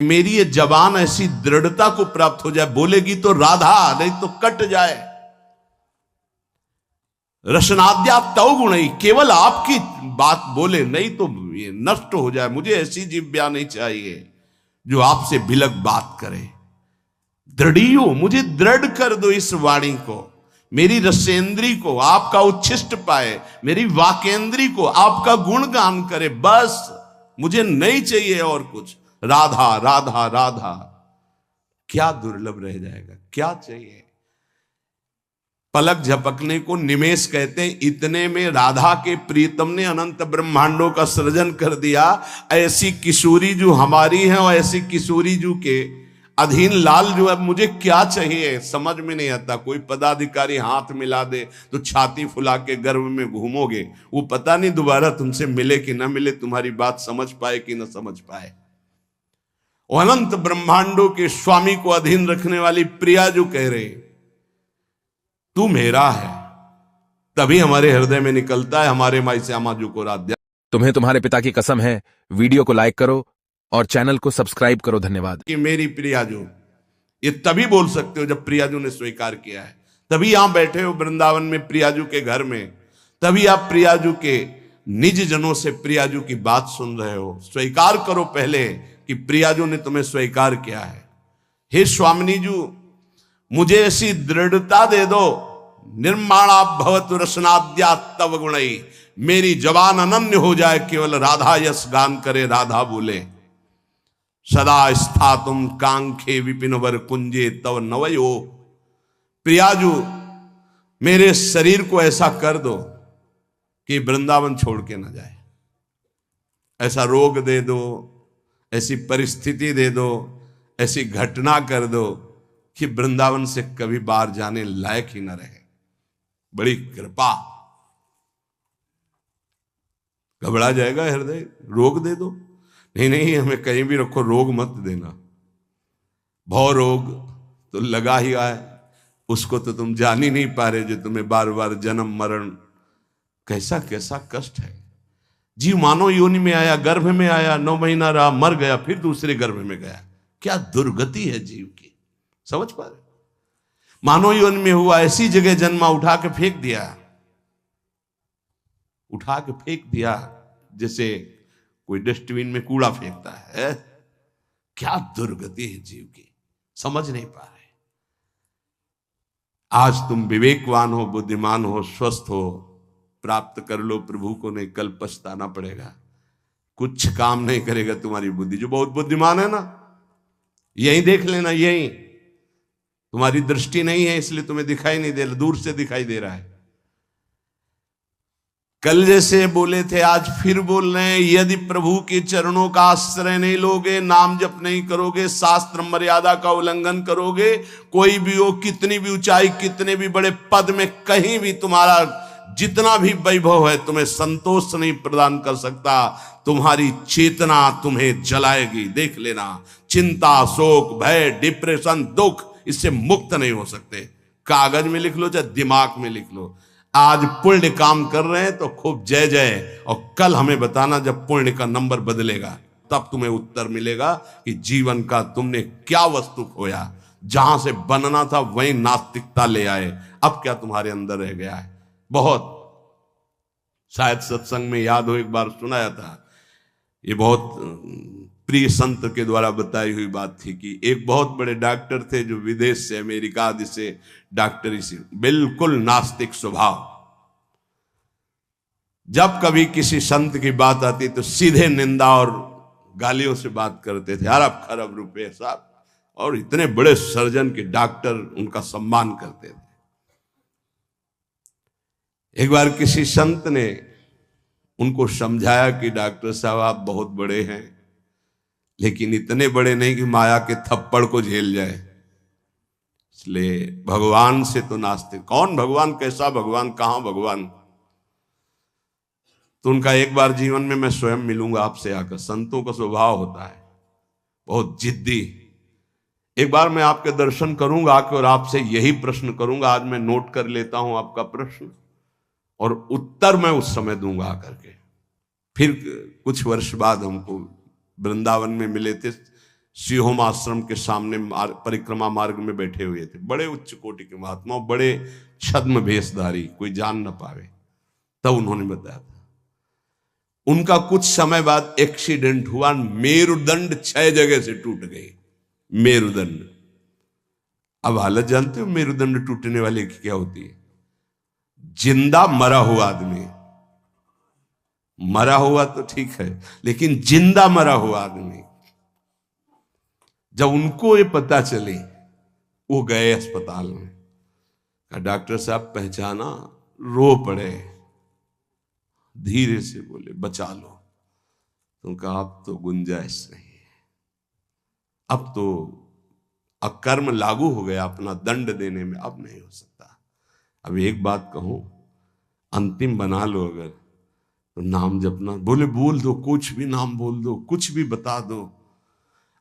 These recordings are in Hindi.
मेरी ये जबान ऐसी दृढ़ता को प्राप्त हो जाए, बोलेगी तो राधा, नहीं तो कट जाए। रसनाद्या तव गुण ही, केवल आपकी बात बोले, नहीं तो ये नष्ट हो जाए। मुझे ऐसी जिह्वा नहीं चाहिए जो आपसे भिलक बात करे। दृढ़ियो, मुझे दृढ़ कर दो इस वाणी को, मेरी रसेंद्री को आपका उच्छिष्ट पाए, मेरी वाकेंद्री को आपका गुणगान करे। बस मुझे नहीं चाहिए और कुछ। राधा राधा राधा, क्या दुर्लभ रह जाएगा, क्या चाहिए। पलक झपकने को निमेष कहते हैं। इतने में राधा के प्रीतम ने अनंत ब्रह्मांडों का सृजन कर दिया। ऐसी किशोरी जो हमारी है और ऐसी किशोरी जो के अधीन लाल जो है, मुझे क्या चाहिए समझ में नहीं आता। कोई पदाधिकारी हाथ मिला दे तो छाती फुला के गर्भ में घूमोगे, वो पता नहीं दोबारा तुमसे मिले कि ना मिले, तुम्हारी बात समझ पाए कि ना समझ पाए। अनंत ब्रह्मांडों के स्वामी को अधीन रखने वाली प्रिया जो कह रहे तू मेरा है, तभी हमारे हृदय में निकलता है हमारे माई श्यामा जी को राध्या। तुम्हें तुम्हारे पिता की कसम है, वीडियो को लाइक करो और चैनल को सब्सक्राइब करो। धन्यवाद। कि मेरी प्रियाजू, ये तभी बोल सकते हो जब प्रियाजू ने स्वीकार किया है। तभी यहां बैठे हो वृंदावन में प्रियाजू के घर में, तभी आप प्रियाजू के निज जनों से प्रियाजू की बात सुन रहे हो। स्वीकार करो पहले कि प्रियाजू ने तुम्हें स्वीकार किया है। हे स्वामिनी जू, मुझे ऐसी दृढ़ता दे दो, निर्माणा भवतु रसनाद्या तव गुणई, मेरी जबान अनन्य हो जाए, केवल राधा यश गान करे, राधा बोले। सदा स्थातुम कांखे विपिन वर कुंजे तव नवयो, प्रियाजू मेरे शरीर को ऐसा कर दो कि वृंदावन छोड़ के ना जाए। ऐसा रोग दे दो, ऐसी परिस्थिति दे दो, ऐसी घटना कर दो कि वृंदावन से कभी बाहर जाने लायक ही न रहे। बड़ी कृपा। घबरा जाएगा हृदय, रोग दे दो। नहीं नहीं, हमें कहीं भी रखो, रोग मत देना। भव रोग तो लगा ही आए, उसको तो तुम जान ही नहीं पा रहे, जो तुम्हें बार बार जन्म मरण, कैसा कैसा कष्ट है। जीव मानव योनि में आया, गर्भ में आया, 9 महीना रहा, मर गया, फिर दूसरे गर्भ में गया। क्या दुर्गति है जीव की, समझ पा रहे। मानव योनि में हुआ, ऐसी जगह जन्मा, उठा के फेंक दिया, उठा के फेंक दिया, जैसे कोई डस्टबिन में कूड़ा फेंकता है। क्या दुर्गति है जीव की, समझ नहीं पा रहे। आज तुम विवेकवान हो, बुद्धिमान हो, स्वस्थ हो, प्राप्त कर लो प्रभु को, नहीं कल पछताना पड़ेगा। कुछ काम नहीं करेगा तुम्हारी बुद्धि। जो बहुत बुद्धिमान है ना, यही देख लेना, यही तुम्हारी दृष्टि नहीं है इसलिए तुम्हें दिखाई नहीं दे रहा, दूर से दिखाई दे रहा है। कल जैसे बोले थे आज फिर बोल रहे हैं, यदि प्रभु के चरणों का आश्रय नहीं लोगे, नाम जप नहीं करोगे, शास्त्र मर्यादा का उल्लंघन करोगे, कोई भी हो, कितनी भी ऊंचाई, कितने भी बड़े पद में, कहीं भी तुम्हारा जितना भी वैभव है, तुम्हें संतोष नहीं प्रदान कर सकता। तुम्हारी चेतना तुम्हें जलाएगी, देख लेना। चिंता, शोक, भय, डिप्रेशन, दुख, इससे मुक्त नहीं हो सकते। कागज में लिख लो चाहे दिमाग में लिख लो। आज पुण्य काम कर रहे हैं तो खूब जय जय, और कल हमें बताना जब पुण्य का नंबर बदलेगा, तब तुम्हें उत्तर मिलेगा कि जीवन का तुमने क्या वस्तु खोया। जहां से बनना था वहीं नास्तिकता ले आए, अब क्या तुम्हारे अंदर रह गया है। बहुत शायद सत्संग में याद हो, एक बार सुनाया था, ये बहुत प्रिय संत के द्वारा बताई हुई बात थी कि एक बहुत बड़े डॉक्टर थे जो विदेश से, अमेरिका आदि से डॉक्टरी से, बिल्कुल नास्तिक स्वभाव। जब कभी किसी संत की बात आती तो सीधे निंदा और गालियों से बात करते थे। अरब खरब रुपए साहब, और इतने बड़े सर्जन के डॉक्टर उनका सम्मान करते थे। एक बार किसी संत ने उनको समझाया कि डॉक्टर साहब आप बहुत बड़े हैं, लेकिन इतने बड़े नहीं कि माया के थप्पड़ को झेल जाए, इसलिए भगवान से तो नास्तिक। कौन भगवान, कैसा भगवान, कहां भगवान। तो उनका एक बार जीवन में मैं स्वयं मिलूंगा आपसे आकर। संतों का स्वभाव होता है बहुत जिद्दी। एक बार मैं आपके दर्शन करूंगा आकर और आपसे यही प्रश्न करूंगा। आज मैं नोट कर लेता हूं आपका प्रश्न, और उत्तर मैं उस समय दूंगा आकर के। फिर कुछ वर्ष बाद हमको वृंदावन में मिले थे सिहोम आश्रम के सामने परिक्रमा मार्ग में बैठे हुए थे, बड़े उच्च कोटि के महात्मा, बड़े छद्म भेषधारी, कोई जान न पावे। तब उन्होंने बताया था उनका कुछ समय बाद एक्सीडेंट हुआ, मेरुदंड 6 जगह से टूट गए। मेरुदंड, अब हालत जानते हो मेरुदंड टूटने वाले की क्या होती है? जिंदा मरा हुआ आदमी, मरा हुआ तो ठीक है, लेकिन जिंदा मरा हुआ आदमी, जब उनको ये पता चले वो गए अस्पताल में, कहा डॉक्टर साहब पहचाना? रो पड़े, धीरे से बोले बचा लो। तो कहा अब तो गुंजाइश नहीं है, अब तो अकर्म लागू हो गया, अपना दंड देने में अब नहीं हो सकता। अब एक बात कहूं, अंतिम बना लो अगर तो नाम जपना। बोले बोल दो, कुछ भी नाम बोल दो, कुछ भी बता दो।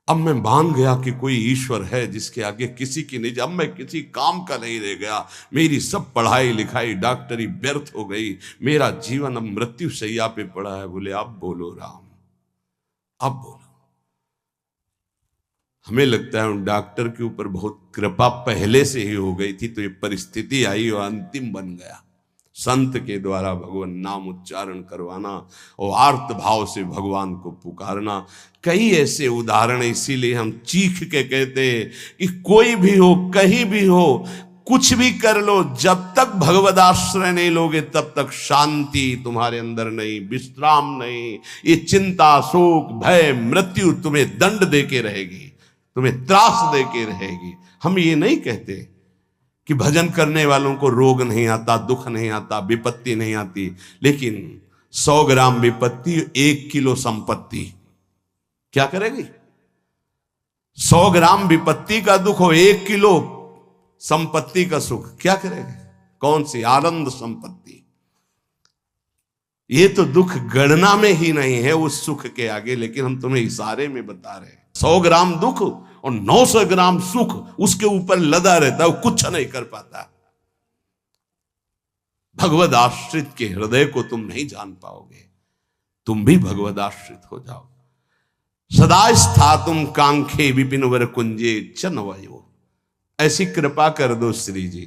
अब मैं मान गया कि कोई ईश्वर है जिसके आगे किसी की नहीं, अब मैं किसी काम का नहीं रह गया। मेरी सब पढ़ाई लिखाई डॉक्टरी व्यर्थ हो गई, मेरा जीवन अब मृत्यु शैया पे पड़ा है। बोले अब बोलो राम, अब बोलो। हमें लगता है उन डॉक्टर के ऊपर बहुत कृपा पहले से ही हो गई थी, तो ये परिस्थिति आई और अंतिम बन गया। संत के द्वारा भगवान नाम उच्चारण करवाना और आर्त भाव से भगवान को पुकारना, कई ऐसे उदाहरण, इसीलिए हम चीख के कहते हैं कि कोई भी हो, कहीं भी हो, कुछ भी कर लो, जब तक भगवद आश्रय नहीं लोगे तब तक शांति तुम्हारे अंदर नहीं, विश्राम नहीं। ये चिंता, शोक, भय, मृत्यु तुम्हें दंड देके रहेगी, तुम्हें त्रास देके रहेगी। हम ये नहीं कहते कि भजन करने वालों को रोग नहीं आता, दुख नहीं आता, विपत्ति नहीं आती, लेकिन 100 ग्राम विपत्ति 1 किलो संपत्ति क्या करेगी? 100 ग्राम विपत्ति का दुख हो, 1 किलो संपत्ति का सुख क्या करेगा? कौन सी आनंद संपत्ति? ये तो दुख गणना में ही नहीं है उस सुख के आगे, लेकिन हम तुम्हें इशारे में बता रहे हैं। 100 ग्राम दुख और 900 ग्राम सुख उसके ऊपर लदा रहता है, वो कुछ नहीं कर पाता। भगवद आश्रित के हृदय को तुम नहीं जान पाओगे। तुम भी भगवद आश्रित हो जाओ। सदा स्थातुम कांखे विपिन वर कुंजे चनवयो। ऐसी कृपा कर दो श्री जी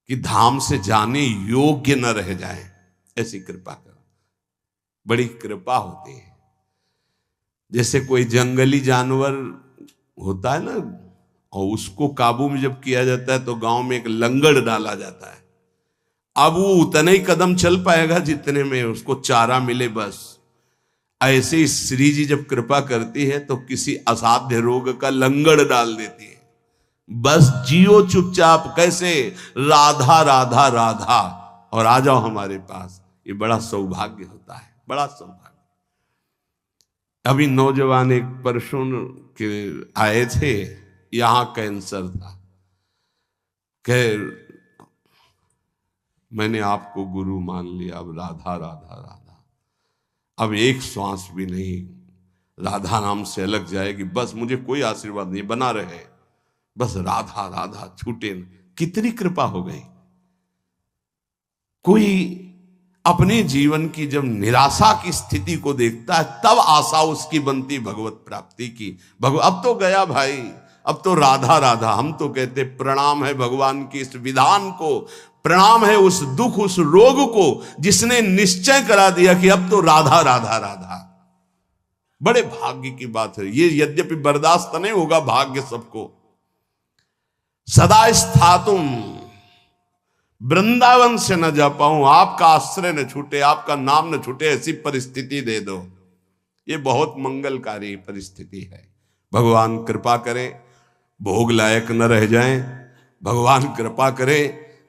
कि धाम से जाने योग्य न रह जाए, ऐसी कृपा करो। बड़ी कृपा होती है। जैसे कोई जंगली जानवर होता है ना, और उसको काबू में जब किया जाता है तो गांव में एक लंगड़ डाला जाता है। अब वो उतने ही कदम चल पाएगा जितने में उसको चारा मिले, बस। ऐसे ही श्री जी जब कृपा करती है तो किसी असाध्य रोग का लंगड़ डाल देती है। बस जियो चुपचाप, कैसे? राधा राधा राधा, और आ जाओ हमारे पास। ये बड़ा सौभाग्य होता है, बड़ा सौभाग्य। अभी नौजवान एक परसों के आए थे, यहां कैंसर था। कह मैंने आपको गुरु मान लिया, अब राधा राधा राधा, अब एक श्वास भी नहीं राधा नाम से अलग जाएगी, बस मुझे कोई आशीर्वाद नहीं, बना रहे, बस राधा राधा, छूटे न। कितनी कृपा हो गई। कोई अपने जीवन की जब निराशा की स्थिति को देखता है तब आशा उसकी बनती भगवत प्राप्ति की। अब तो गया भाई, अब तो राधा राधा। हम तो कहते प्रणाम है भगवान की इस विधान को, प्रणाम है उस दुख, उस रोग को जिसने निश्चय करा दिया कि अब तो राधा राधा राधा। बड़े भाग्य की बात है ये, यद्यपि बर्दाश्त नहीं होगा भाग्य सबको। सदा स्थातुम, वृंदावन से न जा पाऊं, आपका आश्रय न छूटे, आपका नाम न छूटे, ऐसी परिस्थिति दे दो। ये बहुत मंगलकारी परिस्थिति है। भगवान कृपा करे भोग लायक न रह जाएं, भगवान कृपा करे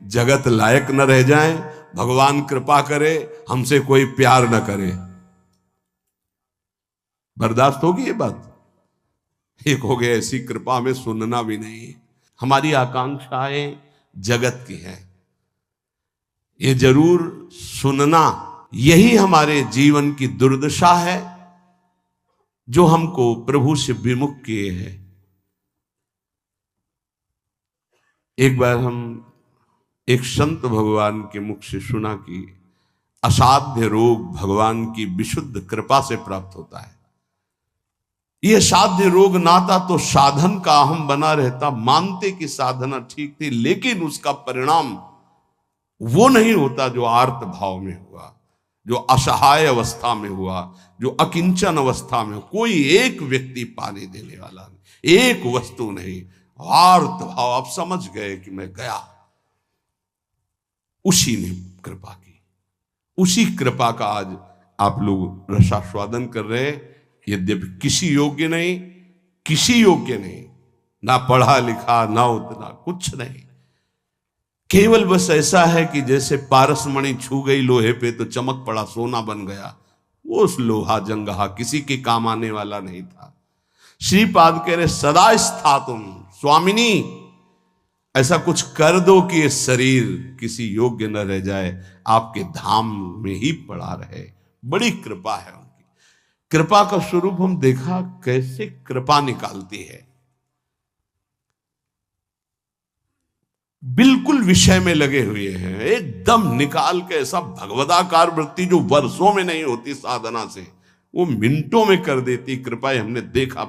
जगत लायक न रह जाएं, भगवान कृपा करे हमसे कोई प्यार न करे। बर्दाश्त होगी ये बात? एक हो गया ऐसी कृपा हमें सुनना भी नहीं। हमारी आकांक्षाएं जगत की है, ये जरूर सुनना। यही हमारे जीवन की दुर्दशा है जो हमको प्रभु से विमुख किए हैं। एक बार हम एक संत भगवान के मुख से सुना कि असाध्य रोग भगवान की विशुद्ध कृपा से प्राप्त होता है। यह साध्य रोग नाता तो साधन का अहम बना रहता। मानते कि साधना ठीक थी, लेकिन उसका परिणाम वो नहीं होता जो आर्त भाव में हुआ, जो असहाय अवस्था में हुआ, जो अकिंचन अवस्था में। कोई एक व्यक्ति पानी देने वाला नहीं, एक वस्तु नहीं, आर्त भाव। आप समझ गए कि मैं गया, उसी ने कृपा की। उसी कृपा का आज आप लोग रसास्वादन कर रहे हैं। यद्यपि किसी योग्य नहीं, किसी योग्य नहीं, ना पढ़ा लिखा, ना उतना कुछ नहीं, केवल बस ऐसा है कि जैसे पारसमणि छू गई लोहे पे तो चमक पड़ा, सोना बन गया। वो उस लोहा जंगहा किसी के काम आने वाला नहीं था। श्रीपाद कह रहे सदा स्था तुम स्वामिनी, ऐसा कुछ कर दो कि ये शरीर किसी योग्य न रह जाए, आपके धाम में ही पड़ा रहे। बड़ी कृपा है उनकी। कृपा का स्वरूप हम देखा कैसे कृपा निकालती है। बिल्कुल विषय में लगे हुए हैं, एकदम निकाल के ऐसा भगवदाकार वृत्ति जो वर्षों में नहीं होती साधना से, वो मिनटों में कर देती कृपा। हमने देखा,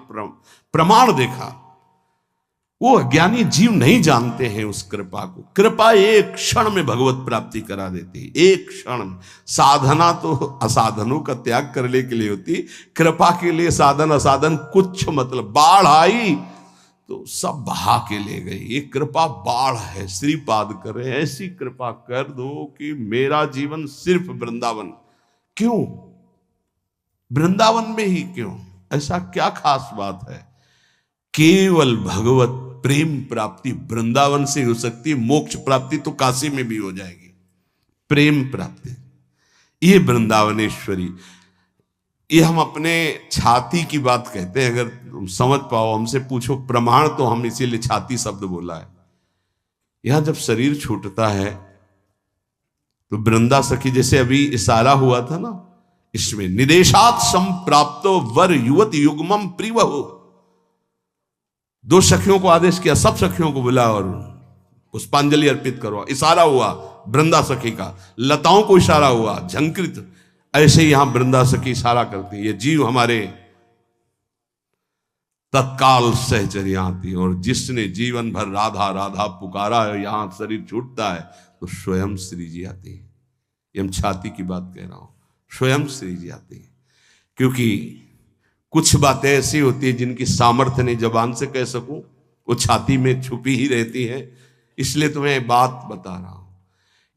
प्रमाण देखा। वो अज्ञानी जीव नहीं जानते हैं उस कृपा को। कृपा एक क्षण में भगवत प्राप्ति करा देती, एक क्षण में। साधना तो असाधनों का त्याग करने के लिए होती, कृपा के लिए साधन असाधन कुछ मतलब। बाढ़ आई तो सब बहा के ले गई। ये कृपा बाढ़ है। श्रीपाद करे ऐसी कृपा कर दो कि मेरा जीवन सिर्फ वृंदावन। क्यों वृंदावन में ही? क्यों? ऐसा क्या खास बात है? केवल भगवत प्रेम प्राप्ति वृंदावन से हो सकती है। मोक्ष प्राप्ति तो काशी में भी हो जाएगी। प्रेम प्राप्ति ये वृंदावनेश्वरी। ये हम अपने छाती की बात कहते हैं। अगर तुम समझ पाओ, हमसे पूछो प्रमाण, तो हम इसीलिए छाती शब्द बोला है। यहां जब शरीर छूटता है तो वृंदा सखी, जैसे अभी इशारा हुआ था ना, इसमें निदेशात संप्राप्तो वर युवत युग्मम प्रिवहु। दो सखियों को आदेश किया, सब सखियों को बुला और पुष्पांजलि अर्पित करो। इशारा हुआ वृंदा सखी का, लताओं को इशारा हुआ, झंकृत। ऐसे ही यहां वृंदा सखी इशारा करती है। ये जीव हमारे तत्काल सहचर्या आती है। और जिसने जीवन भर राधा राधा पुकारा है, यहां शरीर छूटता है तो स्वयं श्री जी आती है। ये हम छाती की बात कह रहा हूं, स्वयं श्री जी आती है। क्योंकि कुछ बातें ऐसी होती है जिनकी सामर्थ्य नहीं जबान से कह सकूं, वो छाती में छुपी ही रहती है। इसलिए तुम्हें बात बता रहा हूं।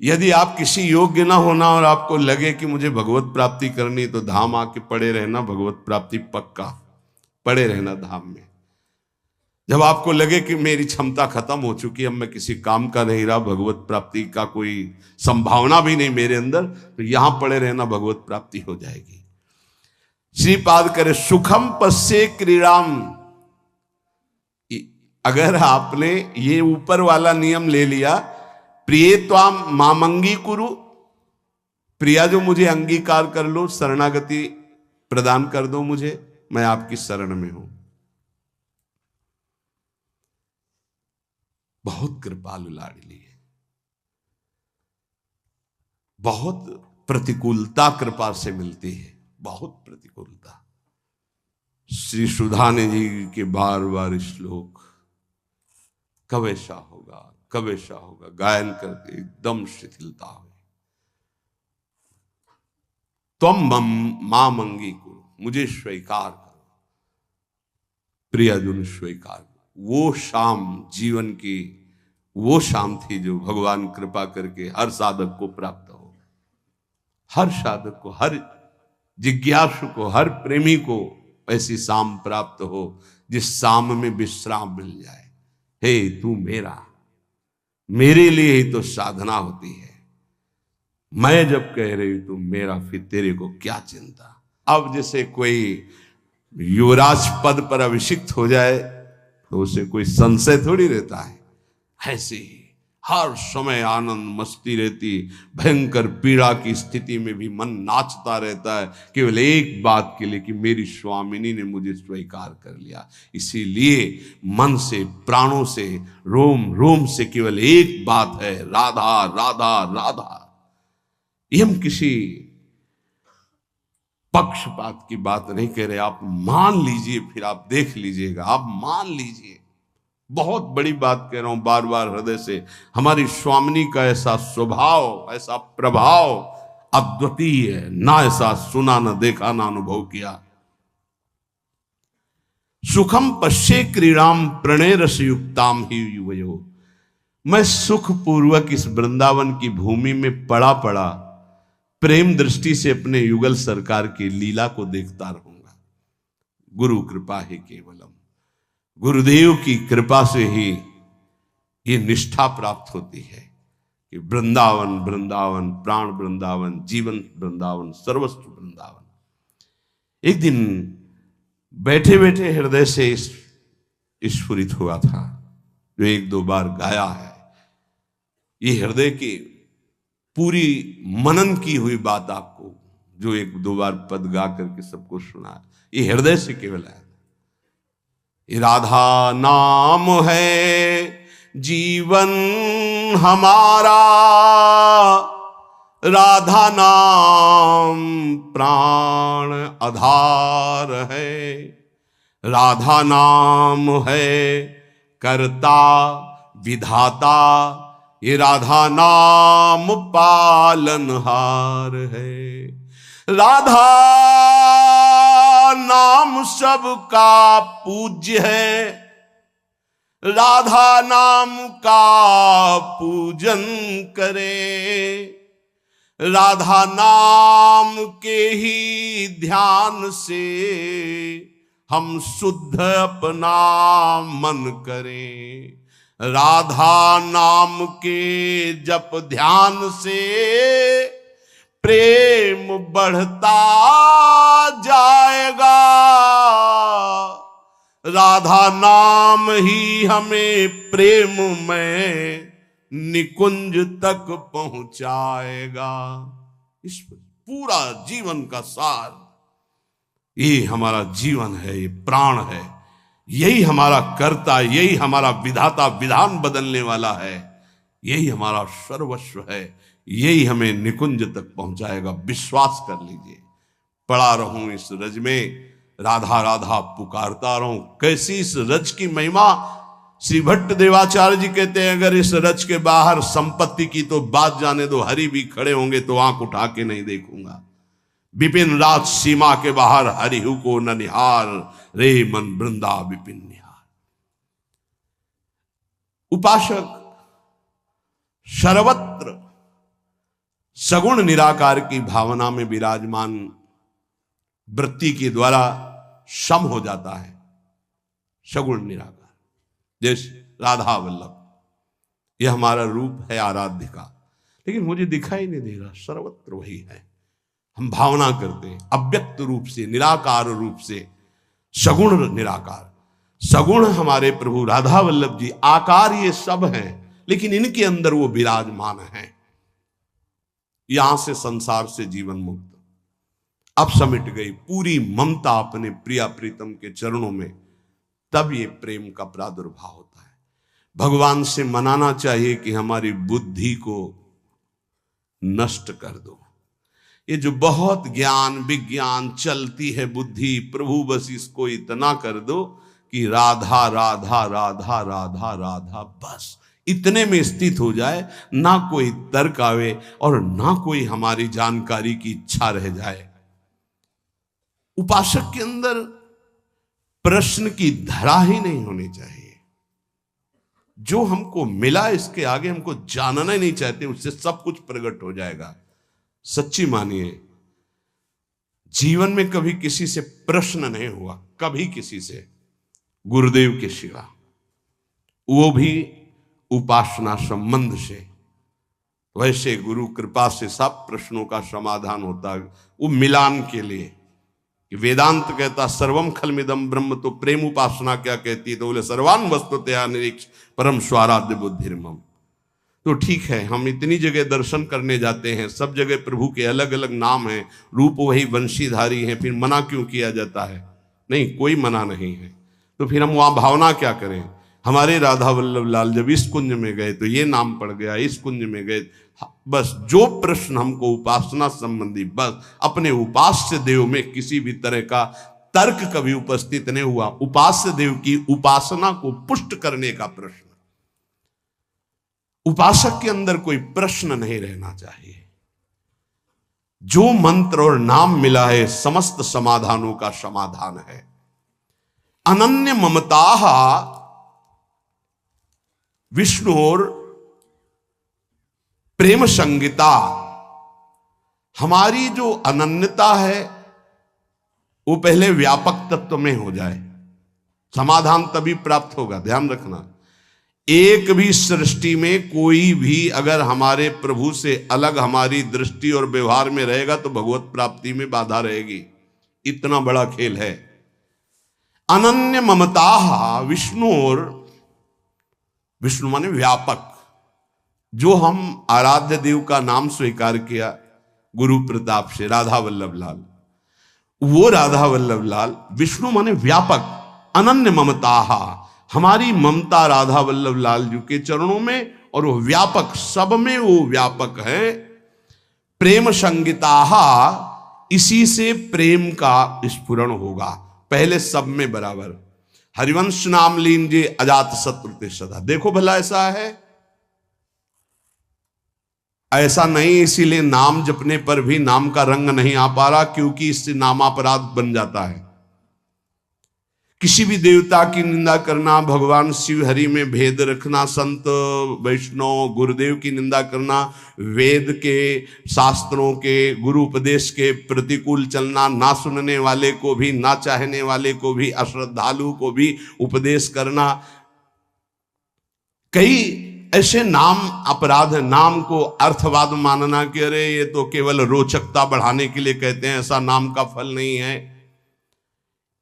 यदि आप किसी योग्य ना होना और आपको लगे कि मुझे भगवत प्राप्ति करनी, तो धाम आके पड़े रहना, भगवत प्राप्ति पक्का। पड़े रहना धाम में। जब आपको लगे कि मेरी क्षमता खत्म हो चुकी, अब मैं किसी काम का नहीं रहा, भगवत प्राप्ति का कोई संभावना भी नहीं मेरे अंदर, तो यहां पड़े रहना, भगवत प्राप्ति हो जाएगी। श्रीपाद करे सुखम पश्ये क्रीड़ाम। अगर आपने ये ऊपर वाला नियम ले लिया, प्रिय त्वाम मामंगी कुरु, प्रिया जो मुझे अंगीकार कर लो, शरणागति प्रदान कर दो मुझे, मैं आपकी शरण में हूं। बहुत कृपालु लाडली है। बहुत प्रतिकूलता कृपा से मिलती है, बहुत प्रतिकूलता। श्री सुधाने जी के बार बार श्लोक, कब ऐसा होगा, कब ऐसा होगा, गायन करके एकदम शिथिलता हुई। तुम मां मंगी करो, मुझे स्वीकार करो, प्रियजन स्वीकार करो। वो शाम जीवन की वो शाम थी जो भगवान कृपा करके हर साधक को प्राप्त हो। हर साधक को, हर जिज्ञासु को, हर प्रेमी को ऐसी शाम प्राप्त हो जिस शाम में विश्राम मिल जाए। हे तू मेरा, मेरे लिए ही तो साधना होती है। मैं जब कह रही तू मेरा, फिर तेरे को क्या चिंता। अब जैसे कोई युवराज पद पर अभिषिक्त हो जाए तो उसे कोई संशय थोड़ी रहता है। ऐसे ही हर समय आनंद मस्ती रहती, भयंकर पीड़ा की स्थिति में भी मन नाचता रहता है, केवल एक बात के लिए कि मेरी स्वामिनी ने मुझे स्वीकार कर लिया। इसीलिए मन से, प्राणों से, रोम रोम से केवल एक बात है, राधा राधा राधा। ये हम किसी पक्षपात की बात नहीं कह रहे, आप मान लीजिए, फिर आप देख लीजिएगा, आप मान लीजिए। बहुत बड़ी बात कह रहा हूं बार बार हृदय से। हमारी स्वामिनी का ऐसा स्वभाव, ऐसा प्रभाव अद्वितीय है, ना ऐसा सुना, ना देखा, ना अनुभव किया। सुखम पश्ये क्रीड़ाम प्रणय रस युक्ताम ही युवयो। मैं सुख पूर्वक इस वृंदावन की भूमि में पड़ा पड़ा प्रेम दृष्टि से अपने युगल सरकार की लीला को देखता रहूंगा। गुरु कृपा है केवलम, गुरुदेव की कृपा से ही ये निष्ठा प्राप्त होती है कि वृंदावन वृंदावन, प्राण वृंदावन, जीवन वृंदावन, सर्वस्व वृंदावन। एक दिन बैठे बैठे हृदय से स्फुरित हुआ था, जो एक दो बार गाया है। ये हृदय की पूरी मनन की हुई बात आपको जो एक दो बार पद गा करके सबको सुना, ये हृदय से केवल है। राधा नाम है जीवन हमारा, राधा नाम प्राण आधार है, राधा नाम है कर्ता विधाता, ये राधा नाम पालनहार है। राधा नाम सबका पूज्य है, राधा नाम का पूजन करे, राधा नाम के ही ध्यान से हम शुद्ध अपना मन करें। राधा नाम के जप ध्यान से प्रेम बढ़ता जाएगा, राधा नाम ही हमें प्रेम में निकुंज तक पहुंचाएगा। इस पूरा जीवन का सार, ये हमारा जीवन है, ये प्राण है, यही हमारा कर्ता, यही हमारा विधाता, विधान बदलने वाला है, यही हमारा सर्वस्व है, यही हमें निकुंज तक पहुंचाएगा। विश्वास कर लीजिए। पड़ा रहूं इस रज में, राधा राधा पुकारता रहूं। कैसी इस रज की महिमा। श्री भट्ट देवाचार्य जी कहते हैं, अगर इस रज के बाहर संपत्ति की तो बात जाने दो, हरि भी खड़े होंगे तो आंख उठा के नहीं देखूंगा। विपिन राज सीमा के बाहर हरिहु को न निहार, रे मन वृंदा विपिन निहार। उपासक सर्वत्र सगुण निराकार की भावना में विराजमान वृत्ति के द्वारा सम हो जाता है। सगुण निराकार जैसे राधा वल्लभ, यह हमारा रूप है आराध्य का, लेकिन मुझे दिखाई नहीं दे रहा, सर्वत्र वही है। हम भावना करते हैं अव्यक्त रूप से, निराकार रूप से, सगुण निराकार। सगुण हमारे प्रभु राधा वल्लभ जी, आकार ये सब हैं, लेकिन इनके अंदर वो विराजमान हैं। यहां से संसार से जीवन मुक्त अब समिट गई पूरी ममता अपने प्रिया प्रीतम के चरणों में, तब ये प्रेम का प्रादुर्भाव होता है। भगवान से मनाना चाहिए कि हमारी बुद्धि को नष्ट कर दो। ये जो बहुत ज्ञान विज्ञान चलती है बुद्धि, प्रभु बस इसको इतना कर दो कि राधा राधा राधा राधा राधा, बस इतने में स्थित हो जाए, ना कोई तर्क आवे और ना कोई हमारी जानकारी की इच्छा रह जाए। उपासक के अंदर प्रश्न की धरा ही नहीं होनी चाहिए। जो हमको मिला इसके आगे हमको जानना ही नहीं चाहते, उससे सब कुछ प्रकट हो जाएगा। सच्ची मानिए, जीवन में कभी किसी से प्रश्न नहीं हुआ, कभी किसी से, गुरुदेव के सिवा, वो भी उपासना संबंध से। वैसे गुरु कृपा से सब प्रश्नों का समाधान होता है, वो मिलान के लिए। वेदांत कहता सर्वम खलमिदम ब्रह्म, तो प्रेम उपासना क्या कहती है? तो बोले सर्वान वस्तुतया निरीक्ष परम स्वाराध्य बुद्धिर्मम। तो ठीक है, हम इतनी जगह दर्शन करने जाते हैं, सब जगह प्रभु के अलग अलग नाम हैं, रूप वही वंशीधारी हैं, फिर मना क्यों किया जाता है? नहीं, कोई मना नहीं है। तो फिर हम वहां भावना क्या करें? हमारे राधा वल्लभ लाल जब इस कुंज में गए तो ये नाम पड़ गया, इस कुंज में गए। बस जो प्रश्न हमको उपासना संबंधी, बस अपने उपास्य देव में किसी भी तरह का तर्क कभी उपस्थित नहीं हुआ। उपास्य देव की उपासना को पुष्ट करने का प्रश्न, उपासक के अंदर कोई प्रश्न नहीं रहना चाहिए। जो मंत्र और नाम मिला है समस्त समाधानों का समाधान है। अनन्य ममता विष्णु और प्रेम संगीता। हमारी जो अनन्यता है वो पहले व्यापक तत्व में हो जाए, समाधान तभी प्राप्त होगा। ध्यान रखना, एक भी सृष्टि में कोई भी अगर हमारे प्रभु से अलग हमारी दृष्टि और व्यवहार में रहेगा तो भगवत प्राप्ति में बाधा रहेगी। इतना बड़ा खेल है। अनन्य ममता विष्णु, और विष्णु माने व्यापक। जो हम आराध्य देव का नाम स्वीकार किया गुरु प्रताप से, राधा वल्लभ लाल, वो राधा वल्लभ लाल विष्णु माने व्यापक। अनन्य ममता, हमारी ममता राधा वल्लभ लाल जी के चरणों में, और वो व्यापक, सब में वो व्यापक है। प्रेम संगीता, इसी से प्रेम का स्फुरण होगा। पहले सब में बराबर। हरिवंश नाम लीजिए अजात शत्रु ते सदा। देखो भला ऐसा है? ऐसा नहीं। इसीलिए नाम जपने पर भी नाम का रंग नहीं आ पा रहा, क्योंकि इससे नामापराध बन जाता है। किसी भी देवता की निंदा करना, भगवान शिव हरि में भेद रखना, संत वैष्णव गुरुदेव की निंदा करना, वेद के शास्त्रों के गुरु उपदेश के प्रतिकूल चलना, ना सुनने वाले को भी, ना चाहने वाले को भी, अश्रद्धालु को भी उपदेश करना, कई ऐसे नाम अपराध है। नाम को अर्थवाद मानना कि अरे ये तो केवल रोचकता बढ़ाने के लिए कहते हैं, ऐसा नाम का फल नहीं है।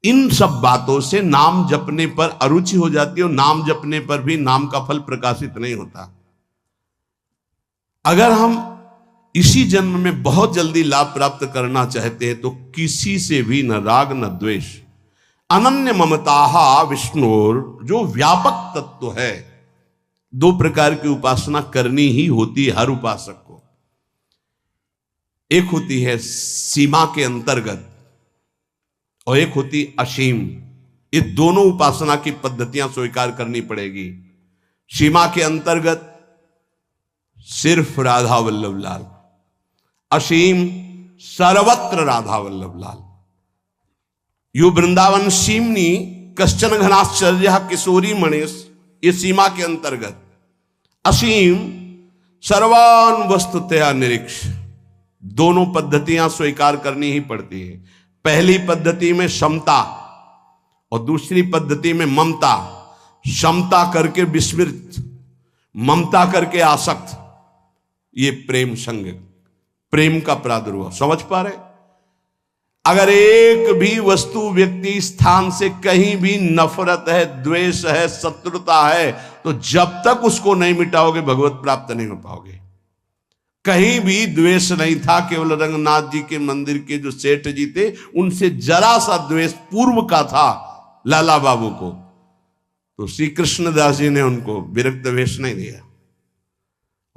इन सब बातों से नाम जपने पर अरुचि हो जाती है, और नाम जपने पर भी नाम का फल प्रकाशित नहीं होता। अगर हम इसी जन्म में बहुत जल्दी लाभ प्राप्त करना चाहते हैं तो किसी से भी न राग न द्वेष। अनन्य ममता विष्णुर, जो व्यापक तत्व है। दो प्रकार की उपासना करनी ही होती है हर उपासक को। एक होती है सीमा के अंतर्गत, और एक होती असीम। ये दोनों उपासना की पद्धतियां स्वीकार करनी पड़ेगी। सीमा के अंतर्गत सिर्फ राधा वल्लभ लाल, असीम सर्वत्र राधा वल्लभ लाल। यो वृंदावन सीमनी कश्चन घनाश्चर्य किशोरी मणेश, ये सीमा के अंतर्गत। असीम सर्वान वस्तुतया निरीक्ष। दोनों पद्धतियां स्वीकार करनी ही पड़ती है। पहली पद्धति में समता और दूसरी पद्धति में ममता। समता करके विस्मृत, ममता करके आसक्त। ये प्रेम संग, प्रेम का प्रादुर्भाव। समझ पा रहे? अगर एक भी वस्तु व्यक्ति स्थान से कहीं भी नफरत है, द्वेष है, शत्रुता है, तो जब तक उसको नहीं मिटाओगे भगवत प्राप्त नहीं हो पाओगे। कहीं भी द्वेष नहीं था। केवल रंगनाथ जी के मंदिर के जो सेठ जी थे उनसे जरा सा द्वेष पूर्व का था लाला बाबू को, तो श्री कृष्णदास जी ने उनको विरक्त वेश नहीं दिया।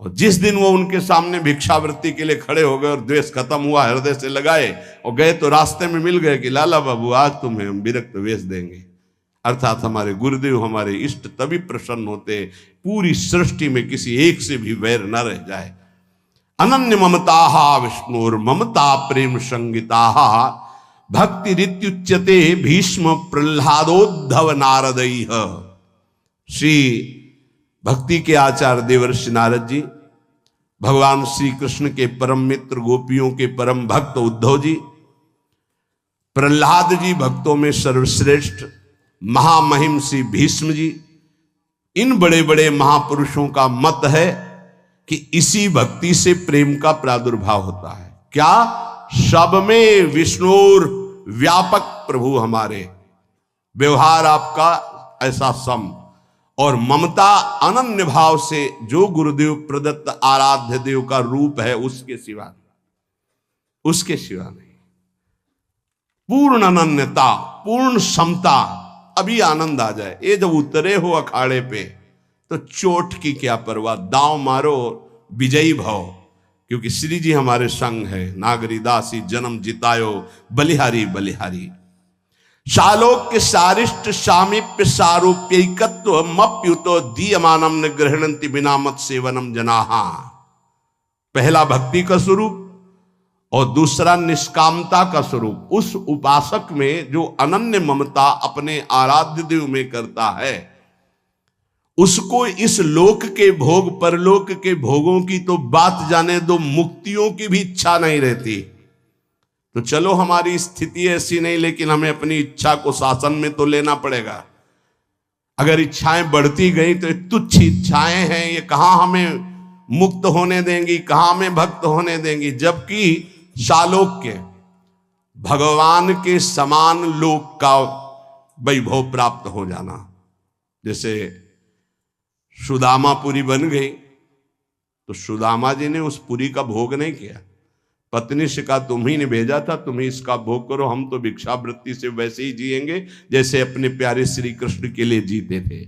और जिस दिन वो उनके सामने भिक्षावृत्ति के लिए खड़े हो गए और द्वेष खत्म हुआ, हृदय से लगाए और गए, तो रास्ते में मिल गए कि लाला बाबू आज तुम्हें हम विरक्त वेश देंगे। अर्थात हमारे गुरुदेव, हमारे इष्ट तभी प्रसन्न होते पूरी सृष्टि में किसी एक से भी वैर न रह जाए। अनन्य ममता विष्णुर ममता प्रेम संगीता भक्ति रित्युच्यते भीष्म प्रह्लादोद्धव नारदैः। श्री भक्ति के आचार्य देवर्षि नारद जी, भगवान श्री कृष्ण के परम मित्र, गोपियों के परम भक्त उद्धव जी, प्रह्लाद जी भक्तों में सर्वश्रेष्ठ, महामहिम श्री भीष्म जी, इन बड़े बड़े महापुरुषों का मत है कि इसी भक्ति से प्रेम का प्रादुर्भाव होता है। क्या? सब में विष्णुर व्यापक प्रभु हमारे, व्यवहार आपका ऐसा सम, और ममता अनन्य भाव से जो गुरुदेव प्रदत्त आराध्य देव का रूप है उसके सिवा, उसके सिवा नहीं। पूर्ण अनन्यता, पूर्ण समता। अभी आनंद आ जाए। ये जब उतरे हो अखाड़े पे तो चोट की क्या परवाह, दांव मारो विजयी भव, क्योंकि श्री जी हमारे संग है। नागरी दासी जन्म जितायो, बलिहारी बलिहारी। शालोक्य सारिष्ट सामीप्य सारूप्यकत्व मप्युतो दीयमानम न गृहणंति बिना मत सेवनम जनाहा। पहला भक्ति का स्वरूप और दूसरा निष्कामता का स्वरूप। उस उपासक में जो अनन्य ममता अपने आराध्य देव में करता है, उसको इस लोक के भोग परलोक के भोगों की तो बात जाने दो, मुक्तियों की भी इच्छा नहीं रहती। तो चलो हमारी स्थिति ऐसी नहीं, लेकिन हमें अपनी इच्छा को शासन में तो लेना पड़ेगा। अगर इच्छाएं बढ़ती गई तो ये तुच्छ इच्छाएं हैं, ये कहां हमें मुक्त होने देंगी, कहां हमें भक्त होने देंगी। जबकि शालोक्य भगवान के समान लोक का वैभव प्राप्त हो जाना। जैसे सुदामा पुरी बन गई तो सुदामा जी ने उस पुरी का भोग नहीं किया, पत्नी से कहा तुम्ही ने भेजा था, तुम ही इसका भोग करो, हम तो भिक्षावृत्ति से वैसे ही जिएंगे जैसे अपने प्यारे श्री कृष्ण के लिए जीते थे।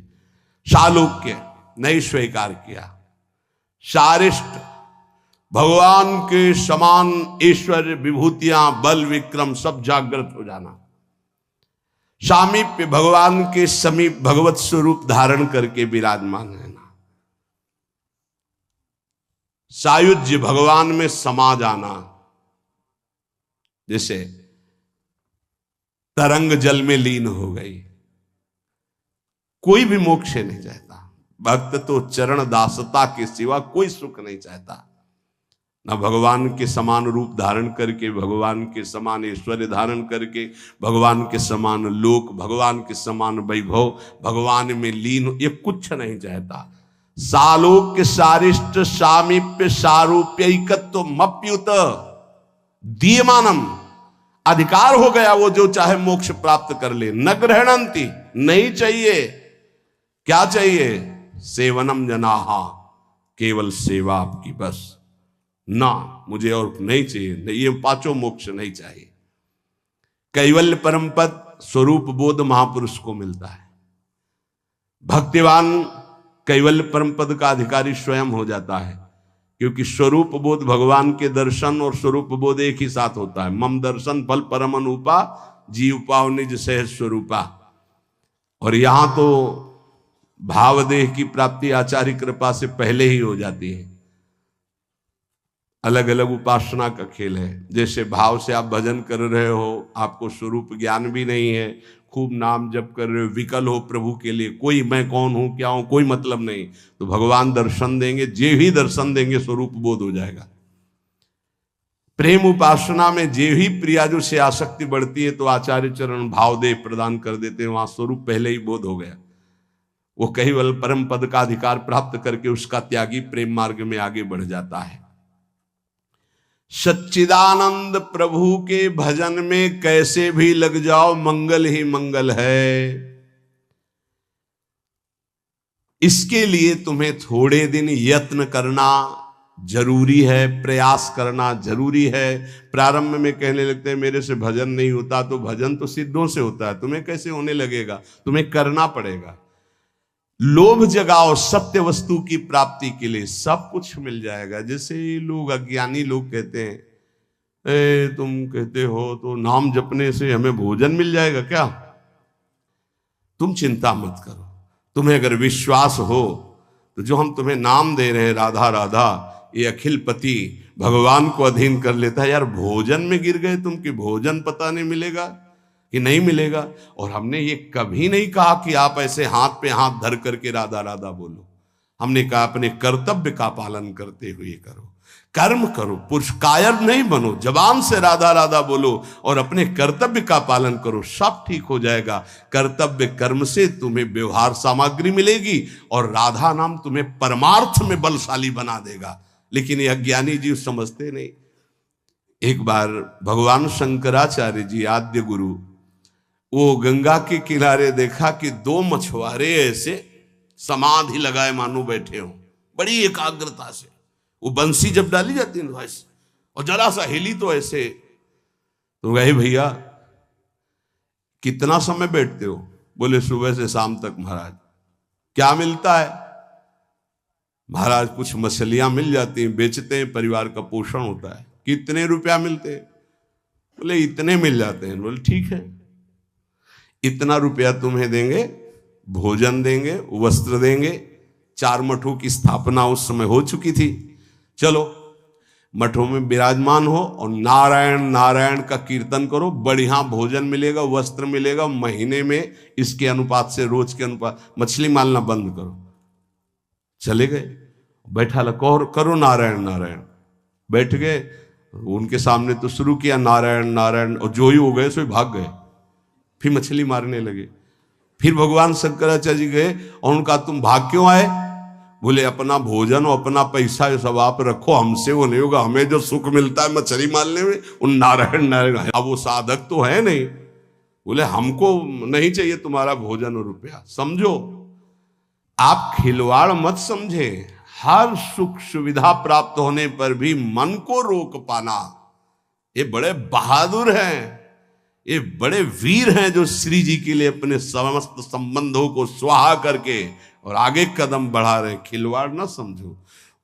शालोक्य नहीं स्वीकार किया। शारिष्ट भगवान के समान ऐश्वर्य विभूतियां बल विक्रम सब जागृत हो जाना। सामीप्य भगवान के समीप भगवत स्वरूप धारण करके विराजमान रहना। सायुज्य भगवान में समा जाना। जैसे तरंग जल में लीन हो गई, कोई भी मोक्ष नहीं चाहता। भक्त तो चरण दासता के सिवा कोई सुख नहीं चाहता। ना भगवान के समान रूप धारण करके, भगवान के समान ऐश्वर्य धारण करके, भगवान के समान लोक, भगवान के समान वैभव, भगवान में लीन, ये कुछ नहीं चाहता। सालोक्य सारिष्ट सामीप्य सारूप्यकत्व मप्युत दीयमानम। अधिकार हो गया, वो जो चाहे मोक्ष प्राप्त कर ले। न ग्रहणंति, नहीं चाहिए। क्या चाहिए? सेवनम जनाहा, केवल सेवा आपकी बस। ना मुझे और नहीं चाहिए, नहीं, ये पांचों मोक्ष नहीं चाहिए। कैवल्य परम पद स्वरूप बोध महापुरुष को मिलता है। भक्तिवान कैवल्य परम पद का अधिकारी स्वयं हो जाता है, क्योंकि स्वरूप बोध भगवान के दर्शन और स्वरूप बोध एक ही साथ होता है। मम दर्शन फल परम अनुपा, जीव पाव निज सहज स्वरूपा। और यहां तो भावदेह की प्राप्ति आचार्य कृपा से पहले ही हो जाती है। अलग अलग उपासना का खेल है। जैसे भाव से आप भजन कर रहे हो, आपको स्वरूप ज्ञान भी नहीं है, खूब नाम जप कर रहे हो, विकल हो प्रभु के लिए, कोई मैं कौन हूं क्या हूं कोई मतलब नहीं, तो भगवान दर्शन देंगे, जे ही दर्शन देंगे स्वरूप बोध हो जाएगा। प्रेम उपासना में जे ही प्रियाजु से आसक्ति बढ़ती है तो आचार्य चरण भावदेह प्रदान कर देते हैं, वहां स्वरूप पहले ही बोध हो गया। वो केवल परम पद का अधिकार प्राप्त करके उसका त्यागी प्रेम मार्ग में आगे बढ़ जाता है। सच्चिदानंद प्रभु के भजन में कैसे भी लग जाओ, मंगल ही मंगल है। इसके लिए तुम्हें थोड़े दिन यत्न करना जरूरी है, प्रयास करना जरूरी है। प्रारंभ में कहने लगते हैं मेरे से भजन नहीं होता, तो भजन तो सिद्धों से होता है, तुम्हें कैसे होने लगेगा? तुम्हें करना पड़ेगा। लोभ जगाओ सत्य वस्तु की प्राप्ति के लिए, सब कुछ मिल जाएगा। जैसे लोग अज्ञानी लोग कहते हैं तुम कहते हो तो नाम जपने से हमें भोजन मिल जाएगा क्या? तुम चिंता मत करो। तुम्हें अगर विश्वास हो तो जो हम तुम्हें नाम दे रहे हैं राधा राधा, ये अखिल पति भगवान को अधीन कर लेता है। यार भोजन में गिर गए तुम कि भोजन पता नहीं मिलेगा कि नहीं मिलेगा। और हमने ये कभी नहीं कहा कि आप ऐसे हाथ पे हाथ धर करके राधा राधा बोलो। हमने कहा अपने कर्तव्य का पालन करते हुए करो, कर्म करो, पुरुष कायर नहीं बनो, जबान से राधा राधा बोलो और अपने कर्तव्य का पालन करो, सब ठीक हो जाएगा। कर्तव्य कर्म से तुम्हें व्यवहार सामग्री मिलेगी और राधा नाम तुम्हें परमार्थ में बलशाली बना देगा। लेकिन ये अज्ञानी जीव समझते नहीं। एक बार भगवान शंकराचार्य जी आद्य गुरु, वो गंगा के किनारे देखा कि दो मछुआरे ऐसे समाधि लगाए मानो बैठे हो, बड़ी एकाग्रता से। वो बंसी जब डाली जाती है ऐसे, और जरा सा हिली तो ऐसे, तो गए भैया कितना समय बैठते हो? बोले सुबह से शाम तक महाराज। क्या मिलता है? महाराज कुछ मछलियां मिल जाती हैं, बेचते हैं, परिवार का पोषण होता है। कितने रुपया मिलते हैं? बोले इतने मिल जाते हैं। बोले ठीक है, इतना रुपया तुम्हें देंगे, भोजन देंगे, वस्त्र देंगे। 4 मठों की स्थापना उस समय हो चुकी थी। चलो मठों में विराजमान हो और नारायण नारायण का कीर्तन करो, बढ़िया भोजन मिलेगा, वस्त्र मिलेगा। महीने में इसके अनुपात से, रोज के अनुपात, मछली मारना बंद करो। चले गए, बैठा करो नारायण नारायण। बैठ गए, उनके सामने तो शुरू किया नारायण नारायण, और जो ही हो गए सो भाग गए। फिर मछली मारने लगे। फिर भगवान शंकराचार्य जी गए और उनका तुम भाग क्यों आए? बोले अपना भोजन और अपना पैसा ये सब आप रखो, हमसे वो नहीं होगा। हमें जो सुख मिलता है मछली मारने में, उन नारायण नारायण। अब वो साधक तो है नहीं। बोले हमको नहीं चाहिए तुम्हारा भोजन और रुपया। समझो, आप खिलवाड़ मत समझे। हर सुख सुविधा प्राप्त होने पर भी मन को रोक पाना, ये बड़े बहादुर हैं, ये बड़े वीर हैं जो श्री जी के लिए अपने समस्त संबंधों को स्वाहा करके और आगे कदम बढ़ा रहे हैं। खिलवाड़ ना समझो।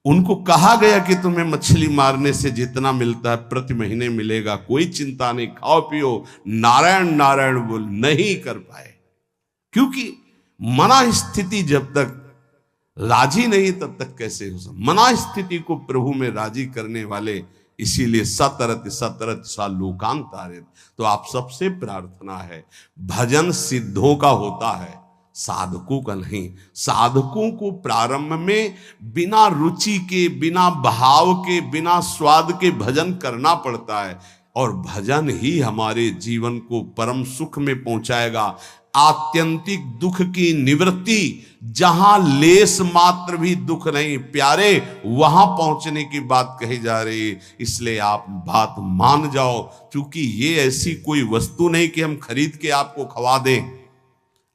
उनको कहा गया कि तुम्हें मछली मारने से जितना मिलता है प्रति महीने मिलेगा, कोई चिंता नहीं, खाओ पियो, नारायण नारायण बोल। नहीं कर पाए, क्योंकि मना स्थिति जब तक राजी नहीं तब तक कैसे हो सकता। मना स्थिति को प्रभु में राजी करने वाले, इसीलिए सतरत सतरत सा लोकांतारित। तो आप सबसे प्रार्थना है, भजन सिद्धों का होता है, साधकों का नहीं। साधकों को प्रारंभ में बिना रुचि के, बिना भाव के, बिना स्वाद के भजन करना पड़ता है, और भजन ही हमारे जीवन को परम सुख में पहुंचाएगा। आत्यंतिक दुख की निवृत्ति, जहां लेस मात्र भी दुख नहीं प्यारे, वहां पहुंचने की बात कही जा रही है। इसलिए आप बात मान जाओ, क्योंकि ये ऐसी कोई वस्तु नहीं कि हम खरीद के आपको खवा दें,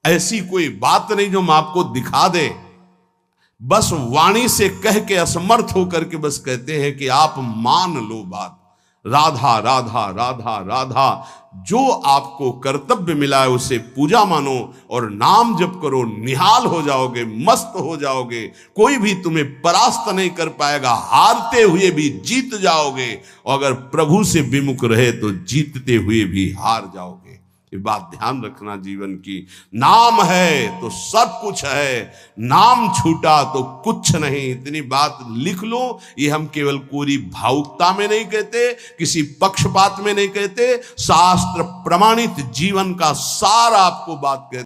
ऐसी कोई बात नहीं जो हम आपको दिखा दें। बस वाणी से कह के असमर्थ होकर के बस कहते हैं कि आप मान लो बात। राधा राधा राधा राधा, जो आपको कर्तव्य मिला है उसे पूजा मानो और नाम जप करो, निहाल हो जाओगे, मस्त हो जाओगे। कोई भी तुम्हें परास्त नहीं कर पाएगा, हारते हुए भी जीत जाओगे, और अगर प्रभु से विमुख रहे तो जीतते हुए भी हार जाओगे। ये बात ध्यान रखना जीवन की। नाम है तो सब कुछ है, नाम छूटा तो कुछ नहीं। इतनी बात लिख लो। ये हम केवल कोरी भावुकता में नहीं कहते, किसी पक्षपात में नहीं कहते, शास्त्र प्रमाणित जीवन का सार आपको बात कहते।